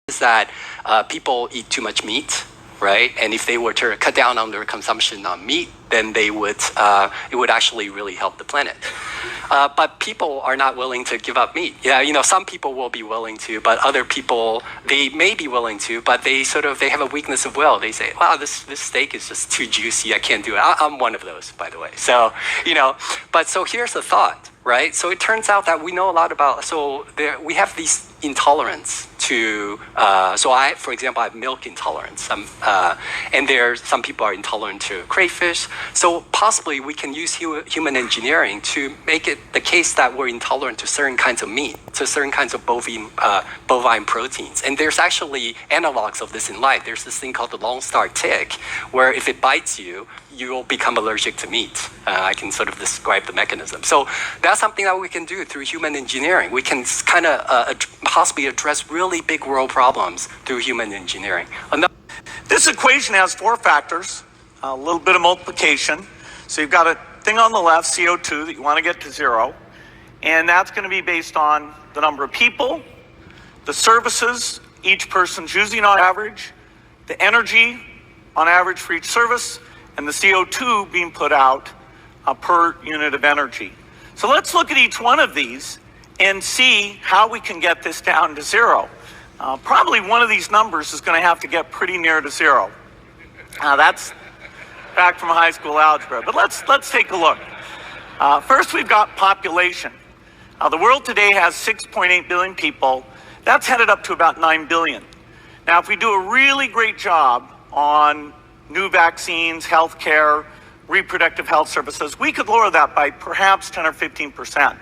is that people eat too much meat, right? And if they were to cut down on their consumption on meat, then they would it would actually really help the planet. But people are not willing to give up meat. Yeah, some people will be willing to, but other people, they may be willing to, but they have a weakness of will. They say, wow, this steak is just too juicy. I can't do it. I'm one of those, by the way. So, but so here's the thought, right? So it turns out that we know a lot about, we have these intolerance to, for example, I have milk intolerance. And some people are intolerant to crayfish. So possibly we can use human engineering to make it the case that we're intolerant to certain kinds of meat, to certain kinds of bovine proteins. And there's actually analogs of this in life. There's this thing called the Lone Star tick, where if it bites you, you'll become allergic to meat. I can sort of describe the mechanism. So that's something that we can do through human engineering. We can kind of possibly address really big world problems through human engineering. This equation has 4 factors, a little bit of multiplication. So you've got a thing on the left, CO2, that you want to get to 0. And that's going to be based on the number of people, the services each person's using on average, the energy on average for each service, and the CO2 being put out per unit of energy. So let's look at each one of these and see how we can get this down to 0. Probably one of these numbers is going to have to get pretty near to 0. That's back from high school algebra, but let's take a look. First, we've got population. The world today has 6.8 billion people. That's headed up to about 9 billion. Now, if we do a really great job on new vaccines, healthcare, reproductive health services, we could lower that by perhaps 10 or 15%.